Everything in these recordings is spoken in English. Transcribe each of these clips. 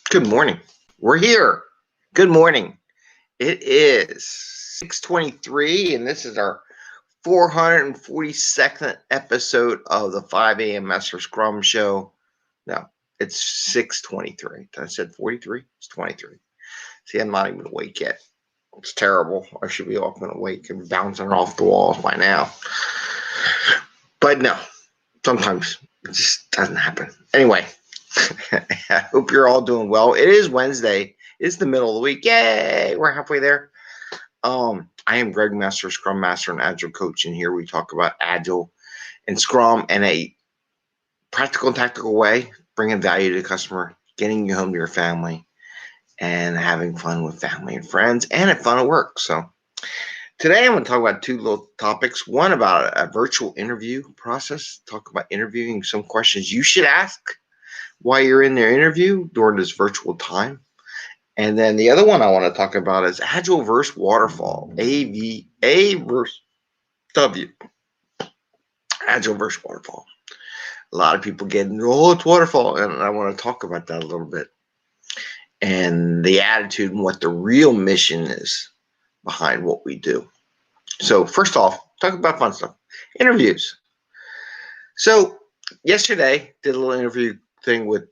Good morning. We're here. Good morning. It is 6:23, and this is our 442nd episode of the 5 a.m. Mester Scrum Show. No, it's 6:23. I said 43? It's 23. See, I'm not even awake yet. It's terrible. I should be up and awake and bouncing off the walls by now. But no, sometimes it just doesn't happen. Anyway, I hope you're all doing well. It is Wednesday. It's the middle of the week. Yay! We're halfway there. I am Greg Mester, Scrum Master and Agile Coach, and here we talk about Agile and Scrum in a practical and tactical way, bringing value to the customer, getting you home to your family, and having fun with family and friends, and have fun at work. So today I'm going to talk about two little topics. One about a virtual interview process, talk about interviewing, some questions you should ask while you're in their interview during this virtual time. And then the other one I want to talk about is Agile versus Waterfall, A versus W, Agile versus Waterfall. A lot of people get, it's Waterfall, and I want to talk about that a little bit. And the attitude and what the real mission is behind what we do. So first off, talk about fun stuff, interviews. So yesterday, did a little interview thing with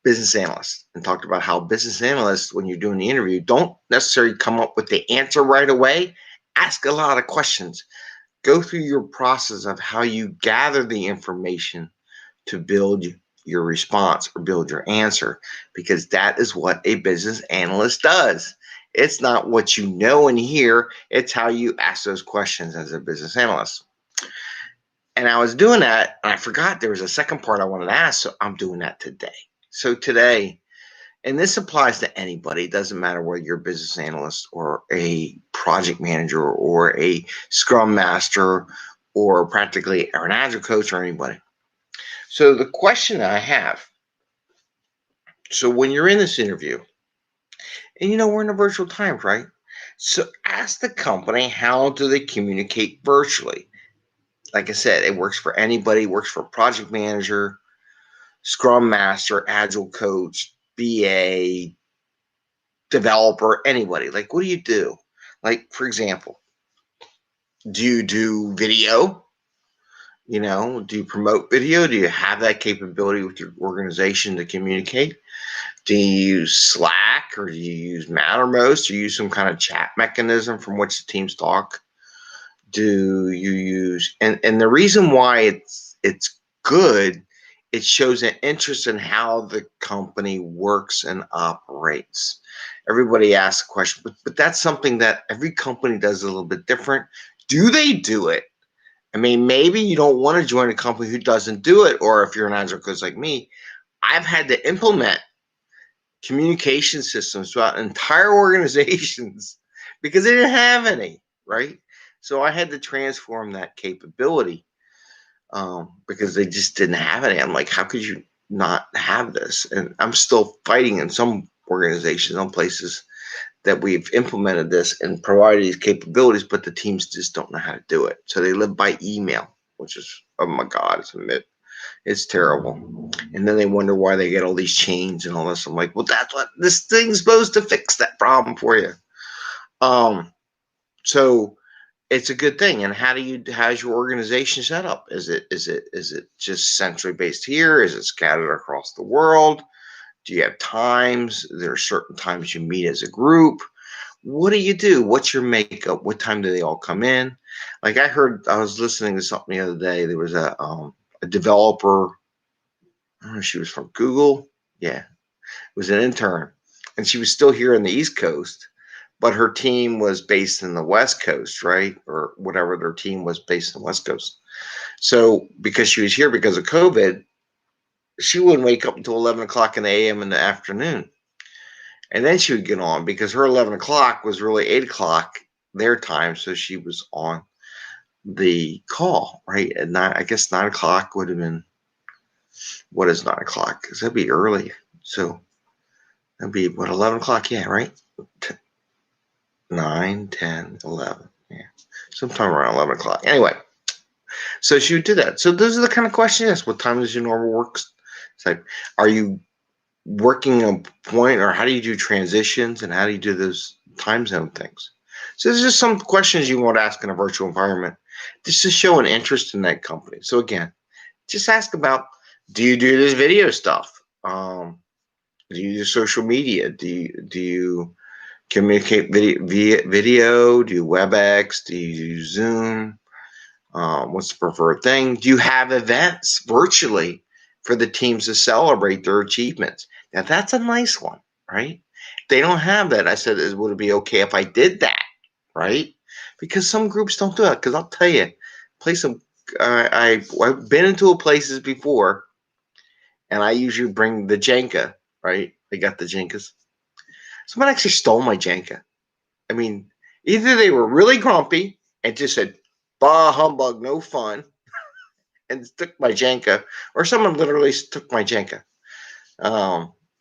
business analysts and talked about how business analysts, when you're doing the interview, don't necessarily come up with the answer right away. Ask a lot of questions. Go through your process of how you gather the information to build your response or build your answer, because that is what a business analyst does. It's not what you know and hear. It's how you ask those questions as a business analyst. And I was doing that, and I forgot there was a second part I wanted to ask, so I'm doing that today. So today, and this applies to anybody, it doesn't matter whether you're a business analyst or a project manager or a Scrum Master or practically or an Agile coach or anybody. So the question that I have, so when you're in this interview, and we're in a virtual time, right? So ask the company, how do they communicate virtually? Like I said, it works for anybody. It works for a project manager, Scrum Master, Agile coach, BA, developer, anybody. Like, what do you do? Like, for example, do you do video? Do you promote video? Do you have that capability with your organization to communicate? Do you use Slack, or do you use Mattermost? Do you use some kind of chat mechanism from which the teams talk? Do you use, and the reason why it's good, it shows an interest in how the company works and operates. Everybody asks a question, but that's something that every company does a little bit different. Do they do it? I mean, maybe you don't want to join a company who doesn't do it, or if you're an Agile coach like me, I've had to implement communication systems throughout entire organizations because they didn't have any, right? So I had to transform that capability because they just didn't have any. I'm like, how could you not have this? And I'm still fighting in some organizations, some places that we've implemented this and provided these capabilities, but the teams just don't know how to do it. So they live by email, which is, oh my God, it's terrible. And then they wonder why they get all these chains and all this. I'm like, well, that's what this thing's supposed to fix, that problem for you. So it's a good thing. And how's your organization set up? Is it just centrally based here? Is it scattered across the world? Do you have times? There are certain times you meet as a group. What do you do? What's your makeup? What time do they all come in? Like I was listening to something the other day. There was a developer. I don't know if she was from Google. Yeah, it was an intern, and she was still here on the East Coast, but her team was based in the West Coast, right? Or whatever their team was based in the West Coast. So because she was here because of COVID, she wouldn't wake up until 11 o'clock in the a.m. in the afternoon. And then she would get on because her 11 o'clock was really 8 o'clock their time. So she was on the call, right? And I guess 9 o'clock would have been, what is 9 o'clock? Because that'd be early. So that'd be, 11 o'clock? Yeah, right? 9, 10, 11. Yeah, sometime around 11 o'clock. Anyway, so she would do that. So those are the kind of questions. What time is your normal work? It's like, are you working a point, or how do you do transitions, and how do you do those time zone things? So there's just some questions you want to ask in a virtual environment just to show an interest in that company. So again, just ask about, do you do this video stuff? Do you use social media? Do you communicate via video? Do you WebEx? Do you use Zoom? What's the preferred thing? Do you have events virtually for the teams to celebrate their achievements? Now that's a nice one, right? If they don't have that, I said, would it be okay if I did that, right? Because some groups don't do it. Because I'll tell you, I've been into places before, and I usually bring the Jenga, right? They got the Jengas. Someone actually stole my Jenga. I mean, either they were really grumpy and just said, bah humbug, no fun, and took my Jenga, or someone literally took my Jenga.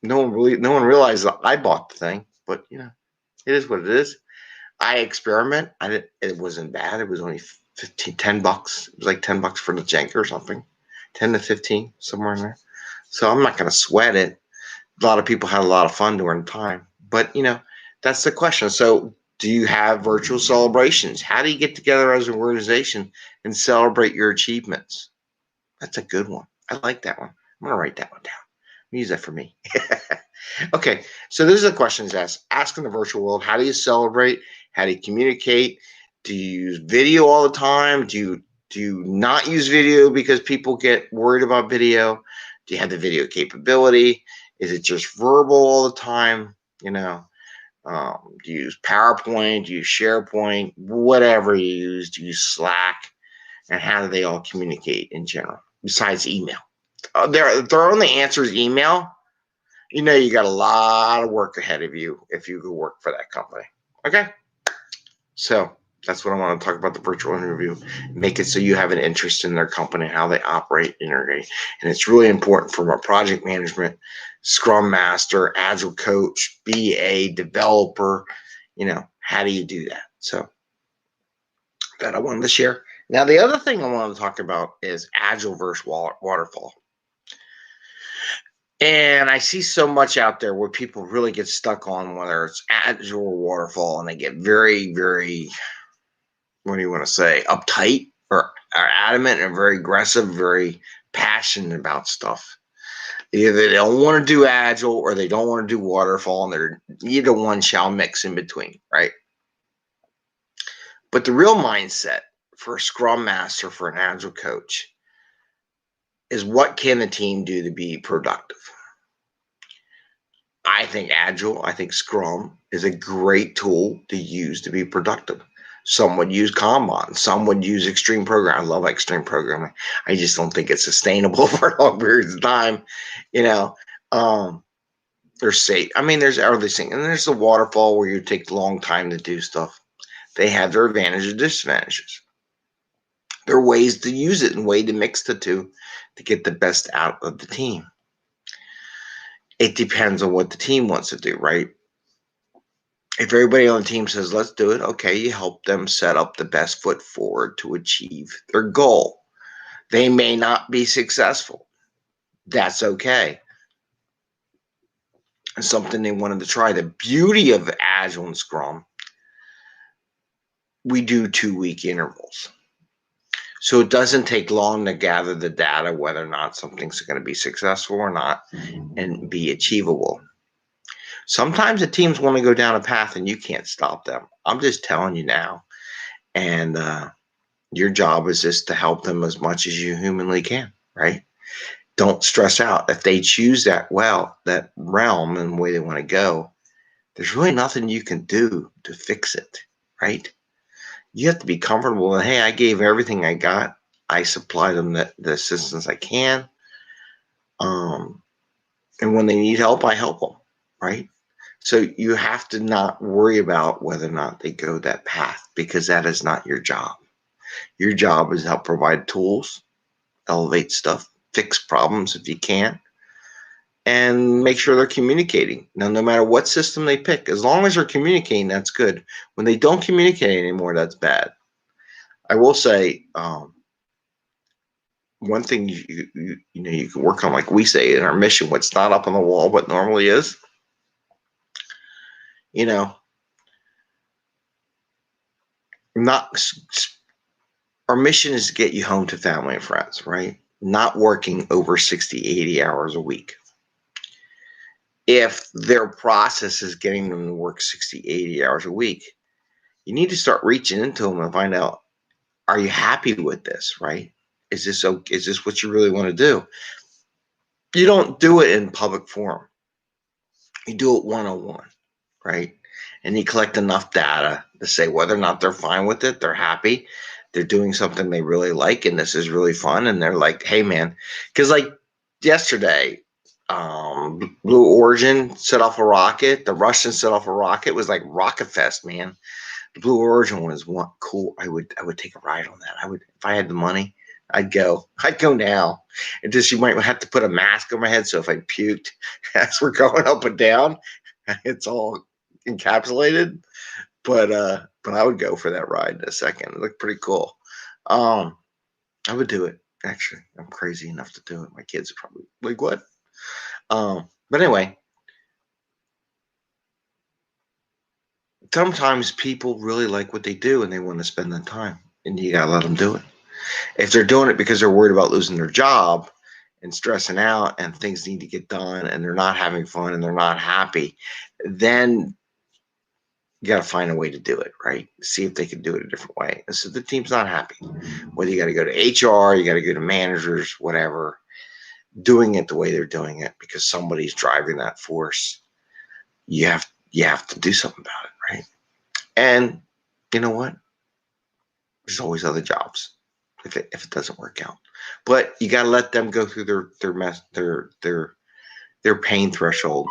No one realized that I bought the thing, but you know, it is what it is. I experiment. It wasn't bad. It was only $10. It was like $10 for the Jenga or something, 10 to 15, somewhere in there. So I'm not going to sweat it. A lot of people had a lot of fun during the time, but you know, that's the question. So do you have virtual celebrations? How do you get together as an organization and celebrate your achievements? That's a good one. I like that one. I'm going to write that one down. Use that for me. Okay, so these are the questions asked. Ask in the virtual world, how do you celebrate? How do you communicate? Do you use video all the time? Do you not use video because people get worried about video? Do you have the video capability? Is it just verbal all the time? You know, do you use PowerPoint? Do you use SharePoint? Whatever you use, do you use Slack? And how do they all communicate in general, besides email? Their only answer is email. You know, you got a lot of work ahead of you if you go work for that company. Okay? So that's what I want to talk about, the virtual interview. Make it so you have an interest in their company, how they operate, integrate. And it's really important from a project management, Scrum Master, Agile coach, BA, developer. You know, how do you do that? So that I wanted to share. Now, the other thing I wanted to talk about is Agile versus Waterfall. And I see so much out there where people really get stuck on whether it's Agile or Waterfall, and they get very, very, what do you want to say, uptight or adamant and very aggressive, very passionate about stuff. Either they don't want to do Agile or they don't want to do Waterfall, and either one shall mix in between, right? But the real mindset for a Scrum Master, for an Agile coach, is what can the team do to be productive? I think Scrum is a great tool to use to be productive. Some would use Kanban. Some would use extreme programming. I love extreme programming. I just don't think it's sustainable for long periods of time. You know, there's other things. And there's the Waterfall where you take a long time to do stuff. They have their advantages and disadvantages. There are ways to use it and way to mix the two to get the best out of the team. It depends on what the team wants to do, right? If everybody on the team says, let's do it, okay, you help them set up the best foot forward to achieve their goal. They may not be successful. That's okay. It's something they wanted to try. The beauty of Agile and Scrum, we do 2-week intervals. So it doesn't take long to gather the data whether or not something's going to be successful or not and be achievable. Sometimes the teams want to go down a path and you can't stop them. I'm just telling you now. And your job is just to help them as much as you humanly can, right? Don't stress out. If they choose that realm and the way they want to go, there's really nothing you can do to fix it, right? You have to be comfortable that, hey, I gave everything I got. I supply them the assistance I can. And when they need help, I help them, right? So you have to not worry about whether or not they go that path, because that is not your job. Your job is to help provide tools, elevate stuff, fix problems if you can, and make sure they're communicating. Now, no matter what system they pick, as long as they're communicating, that's good. When they don't communicate anymore, that's bad. I will say, one thing you can work on, like we say in our mission, what's not up on the wall, but normally is, not our mission is to get you home to family and friends, right? Not working over 60, 80 hours a week. If their process is getting them to work 60, 80 hours a week, you need to start reaching into them and find out, are you happy with this, right? Is this what you really want to do? You don't do it in public forum. You do it one-on-one, right? And you collect enough data to say whether or not they're fine with it, they're happy, they're doing something they really like, and this is really fun, and they're like, hey, man, because like yesterday, Blue Origin set off a rocket, the Russians set off a rocket. It was like Rocket Fest, man. The Blue Origin was one cool. I would take a ride on that. I would, if I had the money, I'd go now. And just, you might have to put a mask on my head, so if I puked as we're going up and down, it's all encapsulated. But I would go for that ride in a second. It looked pretty cool. I would do it. Actually, I'm crazy enough to do it. My kids are probably like, what? But anyway, sometimes people really like what they do and they want to spend the time, and you gotta let them do it. If they're doing it because they're worried about losing their job and stressing out and things need to get done and they're not having fun and they're not happy, then you got to find a way to do it, right? See if they can do it a different way. So the team's not happy. Whether you got to go to HR, you got to go to managers, whatever, doing it the way they're doing it because somebody's driving that force. You have to do something about it, right? And you know what? There's always other jobs if it doesn't work out. But you got to let them go through their pain threshold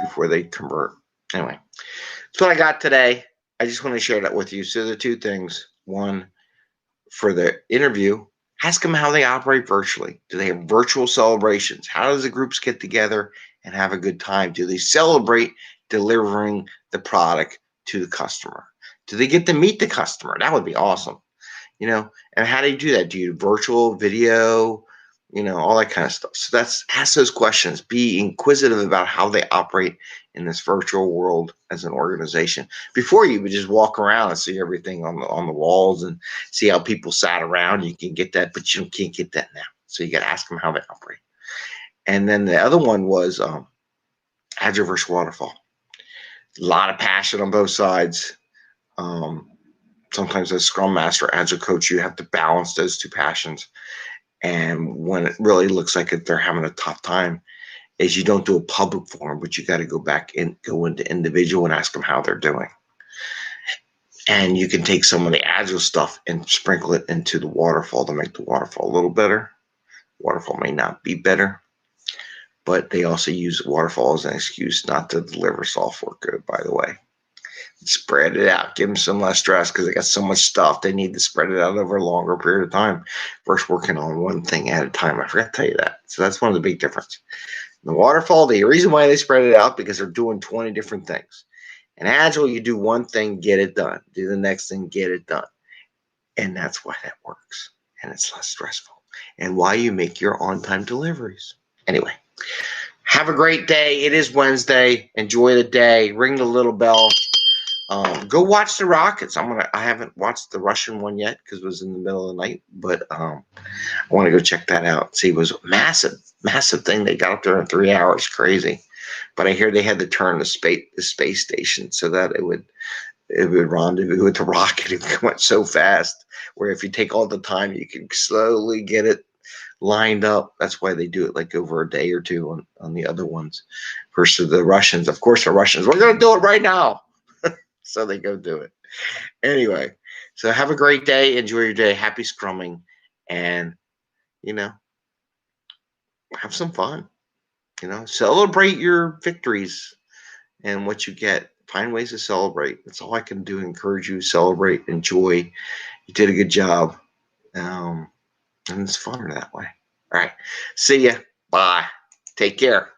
before they convert. Anyway, that's what I got today. I just want to share that with you. So the two things: one, for the interview, ask them how they operate virtually. Do they have virtual celebrations? How does the groups get together and have a good time? Do they celebrate delivering the product to the customer? Do they get to meet the customer? That would be awesome. And how do you do that? Do you virtual, video, all that kind of stuff? So ask those questions. Be inquisitive about how they operate in this virtual world as an organization. Before, you would just walk around and see everything on the walls and see how people sat around. You can get that, but you can't get that now. So you got to ask them how they operate. And then the other one was Agile versus Waterfall. A lot of passion on both sides. Sometimes as Scrum Master, Agile coach, you have to balance those two passions. And when it really looks like they're having a tough time, is you don't do a public forum, but you got to go back and go into individual and ask them how they're doing. And you can take some of the Agile stuff and sprinkle it into the Waterfall to make the Waterfall a little better. Waterfall may not be better, but they also use Waterfall as an excuse not to deliver software good, by the way. Spread it out. Give them some less stress because they got so much stuff. They need to spread it out over a longer period of time versus working on one thing at a time. I forgot to tell you that. So that's one of the big differences. In the Waterfall, the reason why they spread it out because they're doing 20 different things. In Agile, you do one thing, get it done. Do the next thing, get it done. And that's why that works. And it's less stressful. And why you make your on-time deliveries. Anyway, have a great day. It is Wednesday. Enjoy the day. Ring the little bell. Go watch the Rockets. I haven't watched the Russian one yet because it was in the middle of the night, but I want to go check that out. See, it was a massive thing. They got up there in 3 hours. Crazy. But I hear they had to turn the space station so that it would rendezvous with the rocket. It went so fast where if you take all the time, you can slowly get it lined up. That's why they do it like over a day or two on the other ones versus the Russians. Of course, the Russians, we're going to do it right now. So they go do it. Anyway, so have a great day. Enjoy your day. Happy scrumming. And, have some fun. Celebrate your victories and what you get. Find ways to celebrate. That's all I can do. Encourage you. Celebrate. Enjoy. You did a good job. And it's funner that way. All right. See ya. Bye. Take care.